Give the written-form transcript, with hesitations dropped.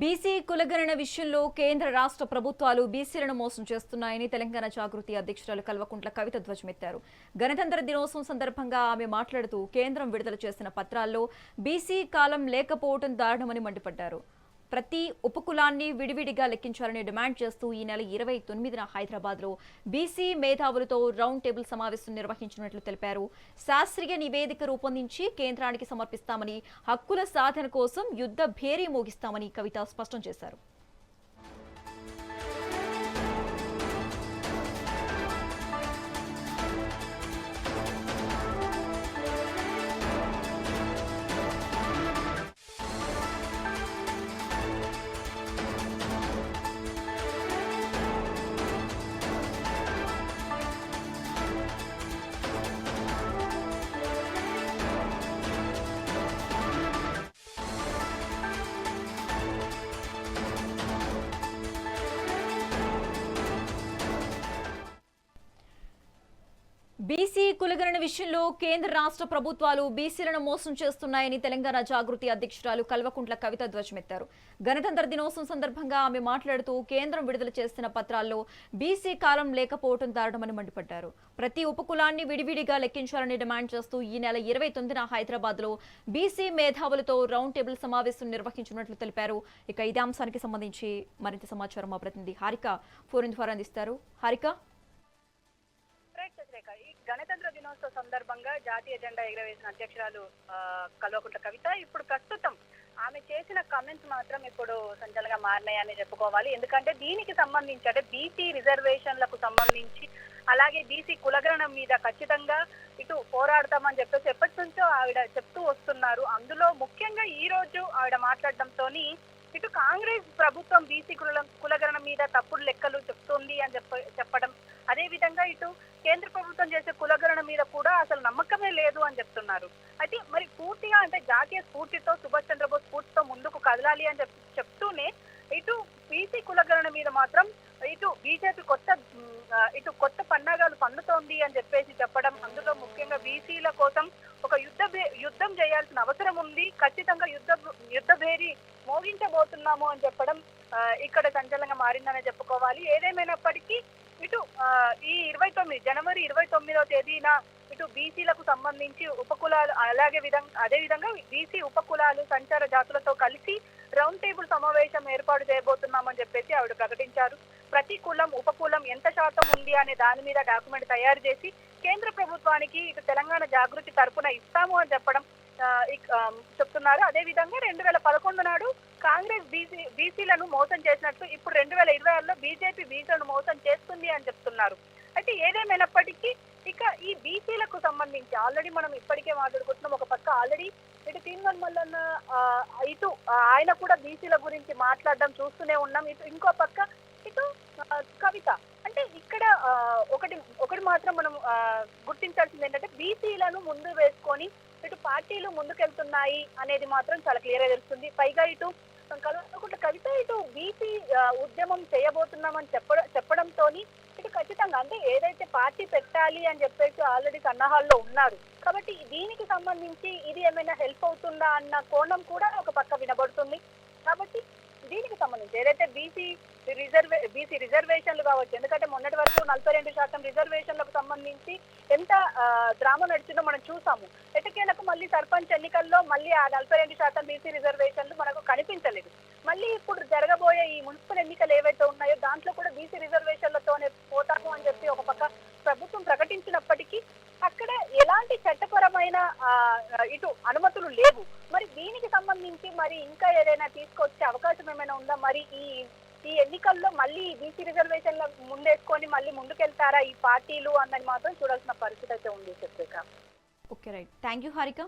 BC కులగణన విషయంలో కేంద్ర రాష్ట్ర ప్రభుత్వాలు బీసీలను మోసం చేస్తున్నాయని తెలంగాణ జాగృతి అధ్యక్షురాలు కల్వకుంట్ల కవిత ధ్వజమెత్తారు. గణతంత్ర దినోత్సవం సందర్భంగా ఆమె మాట్లాడుతూ కేంద్రం విడుదల చేసిన పత్రాల్లో బీసీ కాలం లేకపోవడం దారుణమని మండిపడ్డారు. ప్రతి ఉపకులాన్ని విడివిడిగా లెక్కించాలని డిమాండ్ చేస్తూ ఈ నెల 29న హైదరాబాద్లో బీసీ మేధావులతో రౌండ్ టేబుల్ సమావేశం నిర్వహించినట్లు తెలిపారు. శాస్త్రీయ నివేదిక రూపొందించి కేంద్రానికి సమర్పిస్తామని, హక్కుల సాధన కోసం యుద్ధ భేరీ మోగిస్తామని కవిత స్పష్టం చేశారు. బీసీ కులగణన విషయంలో కేంద్ర రాష్ట్ర ప్రభుత్వాలు బీసీలను మోసం చేస్తున్నాయని తెలంగాణ జాగృతి అధ్యక్షురాలు కల్వకుంట్ల కవిత ధ్వజమెత్తారు. గణతంత్ర దినోత్సవం సందర్భంగా ఆమె మాట్లాడుతూ కేంద్రం విడుదల చేసిన పత్రాల్లో బీసీ కాలం లేకపోవడం దారుణమని మండిపడ్డారు. ప్రతి ఉపకులాన్ని విడివిడిగా లెక్కించాలని డిమాండ్ చేస్తూ ఈ నెల 29న హైదరాబాద్లో బీసీ మేధావులతో రౌండ్ టేబుల్ సమావేశం నిర్వహించినట్లు తెలిపారు. ఇక ఇదే అంశానికి సంబంధించి మరింత సమాచారం మా ప్రతినిధి హారిక ఫోన్ ద్వారా అందిస్తారు. హారిక, ఈ గణతంత్ర దినోత్సవ సందర్భంగా జాతీయ జెండా ఎగురవేసిన అధ్యక్షురాలు కల్వకుంట్ల కవిత ఇప్పుడు ప్రస్తుతం ఆమె చేసిన కమెంట్స్ మాత్రం ఇప్పుడు సంచలనంగా మారినాయని చెప్పుకోవాలి. ఎందుకంటే దీనికి సంబంధించి అంటే బీసీ రిజర్వేషన్లకు సంబంధించి అలాగే బీసీ కులగణన మీద ఖచ్చితంగా ఇటు పోరాడతామని చెప్పేసి ఎప్పటి నుంచో ఆవిడ చెప్తూ వస్తున్నారు. అందులో ముఖ్యంగా ఈ రోజు ఆవిడ మాట్లాడడంతోని ఇటు కాంగ్రెస్ ప్రభుత్వం బీసీ కులగణన మీద తప్పుడు లెక్కలు చెప్తుంది అని చెప్పడం, అదే విధంగా ఇటు కేంద్ర ప్రభుత్వం చేసే కులగణన మీద కూడా అసలు నమ్మకమే లేదు అని చెప్తున్నారు. అయితే మరి పూర్తిగా అంటే జాతీయ స్ఫూర్తితో సుభాష్ చంద్రబోస్ స్ఫూర్తితో ముందుకు కదలాలి అని చెప్తూనే ఇటు బీసీ కులగణన మీద మాత్రం ఇటు బీజేపీ కొత్త పన్నాగాలు పన్నుతోంది అని చెప్పేసి చెప్పడం, అందులో ముఖ్యంగా బీసీల కోసం ఒక యుద్ధం చేయాల్సిన అవసరం ఉంది, ఖచ్చితంగా యుద్ధ భేరీ మోగించబోతున్నాము అని చెప్పడం ఇక్కడ సంచలనంగా మారిందనే చెప్పుకోవాలి. ఏదేమైనప్పటికీ ఇటు ఈ జనవరి 29వ తేదీన ఇటు బీసీలకు సంబంధించి ఉపకులాలు అదే విధంగా బీసీ ఉపకులాలు సంచార జాతులతో కలిసి రౌండ్ టేబుల్ సమావేశం ఏర్పాటు చేయబోతున్నామని చెప్పేసి ఆవిడ ప్రకటించారు. ప్రతి కులం ఉపకులం ఎంత శాతం ఉంది అనే దాని మీద డాక్యుమెంట్ తయారు చేసి కేంద్ర ప్రభుత్వానికి ఇటు తెలంగాణ జాగృతి తరపున ఇస్తాము అని చెప్పడం చెప్తున్నారు. అదే విధంగా 2011 నాడు కాంగ్రెస్ బీసీలను మోసం చేసినట్టు ఇప్పుడు 2026లో బీజేపీ బీసీలను మోసం చేస్తుంది అని చెప్తున్నారు. అయితే ఏదేమైనప్పటికీ ఇక ఈ బీసీలకు సంబంధించి ఆల్రెడీ మనం ఇప్పటికే మాట్లాడుకుంటున్నాం. ఒక పక్క ఆల్రెడీ ఇటు తీన్మన్ మల్లన్న ఇటు ఆయన కూడా బీసీల గురించి మాట్లాడడం చూస్తూనే ఉన్నాం. ఇంకో పక్క ఇటు కవిత అంటే ఇక్కడ ఒకటి మాత్రం మనం గుర్తించాల్సింది ఏంటంటే బీసీలను ముందు వేసుకొని ఇటు పార్టీలు ముందుకెళ్తున్నాయి అనేది మాత్రం చాలా క్లియర్ గా తెలుస్తుంది. పైగా ఇటు కల్వకుంట్ల కవిత ఇటు బీసీ ఉద్యమం చేయబోతున్నామని చెప్పడంతో ఇటు ఖచ్చితంగా అంటే ఏదైతే పార్టీ పెట్టాలి అని చెప్పేసి ఆల్రెడీ సన్నాహాల్లో ఉన్నారు. కాబట్టి దీనికి సంబంధించి ఇది ఏమైనా హెల్ప్ అవుతుందా అన్న కోణం కూడా ఒక పక్క వినబడుతుంది. కాబట్టి దీనికి సంబంధించి ఏదైతే బీసీ రిజర్వేషన్లు కావచ్చు, ఎందుకంటే మొన్నటి వరకు 42% రిజర్వేషన్లకు సంబంధించి ఎంత డ్రామా నడిచిందో మనం చూసాము. ఎటకేలకు మళ్ళీ సర్పంచ్ ఎన్నికల్లో మళ్ళీ ఆ 42% బీసీ రిజర్వేషన్లు మనకు కనిపించలేదు. మళ్ళీ ఇప్పుడు జరగబోయే ఈ మున్సిపల్ ఎన్నికలు ఏవైతే ఉన్నాయో దాంట్లో కూడా బీసీ రిజర్వేషన్లతోనే పోతాము అని చెప్పి ఒక పక్క ప్రభుత్వం ప్రకటించినప్పటికీ అక్కడ ఎలాంటి చట్టపరమైన ఇటు అనుమతులు లేవు. మరి దీనికి సంబంధించి మరి ఇంకా ఏదైనా తీసుకొచ్చే అవకాశం ఏమైనా ఉందా? మరి ఈ ఎన్నికల్లో మళ్ళీ బీసీ రిజర్వేషన్ల ముందేసుకొని మళ్ళీ ముందుకెళ్తారా ఈ పార్టీలు అన్నది మాత్రం చూడాల్సిన పరిస్థితి అయితే ఉంది. Okay, right. Thank you Harika.